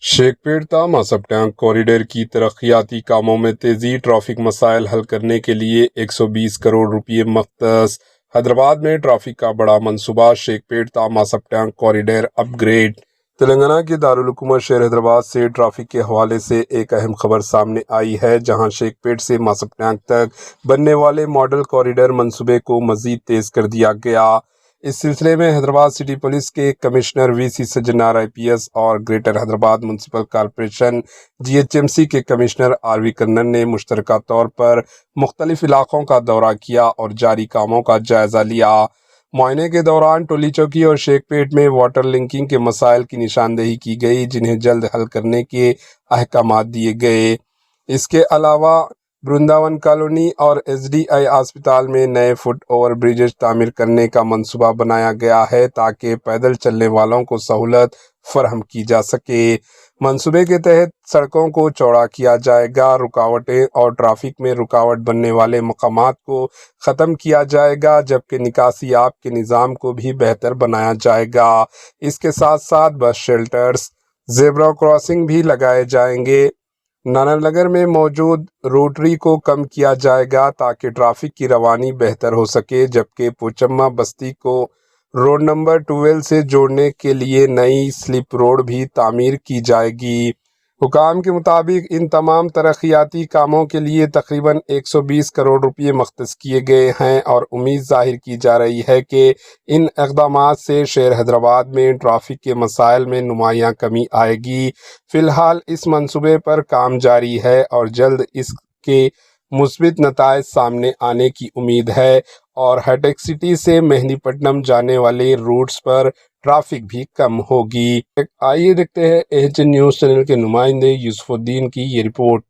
شیخ پیٹ تا ماسب tank corridor کی ترقیاتی کاموں میں تیزی، ٹریفک مسائل حل کرنے کے لیے 120 کروڑ روپے مختص۔ حیدرآباد میں ٹریفک کا بڑا منصوبہ، شیخ پیٹ تا ماسب ٹینک کوریڈور اپ گریڈ۔ تلنگانہ کے دارالحکومت شہر حیدرآباد سے ٹریفک کے حوالے سے ایک اہم خبر سامنے آئی ہے، جہاں شیخ پیٹ سے ماسب ٹینک تک بننے والے ماڈل کوریڈور منصوبے کو مزید تیز کر دیا گیا۔ اس سلسلے میں حیدرآباد سٹی پولیس کے کمشنر وی سی سجنار IPS اور greater Hyderabad municipal corporation GHMC کے کمشنر RV کنن نے مشترکہ طور پر مختلف علاقوں کا دورہ کیا اور جاری کاموں کا جائزہ لیا۔ معائنے کے دوران ٹولی چوکی اور شیخ پیٹ میں واٹر لنکنگ کے مسائل کی نشاندہی کی گئی، جنہیں جلد حل کرنے کے احکامات دیے گئے۔ اس کے علاوہ برنداون کالونی اور SDI اسپتال میں نئے فٹ اوور بریجز تعمیر کرنے کا منصوبہ بنایا گیا ہے، تاکہ پیدل چلنے والوں کو سہولت فراہم کی جا سکے۔ منصوبے کے تحت سڑکوں کو چوڑا کیا جائے گا، رکاوٹیں اور ٹریفک میں رکاوٹ بننے والے مقامات کو ختم کیا جائے گا، جبکہ نکاسی آب کے نظام کو بھی بہتر بنایا جائے گا۔ اس کے ساتھ ساتھ بس شیلٹرز، زیبرا کراسنگ بھی لگائے جائیں گے۔ نانر نگر میں موجود روٹری کو کم کیا جائے گا تاکہ ٹریفک کی روانی بہتر ہو سکے، جبکہ پوچمہ بستی کو روڈ نمبر 12 سے جوڑنے کے لیے نئی سلپ روڈ بھی تعمیر کی جائے گی۔ حکام کے مطابق ان تمام ترقیاتی کاموں کے لیے تقریباً 120 کروڑ روپے مختص کیے گئے ہیں، اور امید ظاہر کی جا رہی ہے کہ ان اقدامات سے شہر حیدرآباد میں ٹریفک کے مسائل میں نمایاں کمی آئے گی۔ فی الحال اس منصوبے پر کام جاری ہے اور جلد اس کے مثبت نتائج سامنے آنے کی امید ہے، اور ہائی ٹیک سٹی سے مہندی پٹنم جانے والے روٹس پر ٹریفک بھی کم ہوگی۔ آئیے دیکھتے ہیں AHN نیوز چینل کے نمائندے یوسف الدین کی یہ رپورٹ۔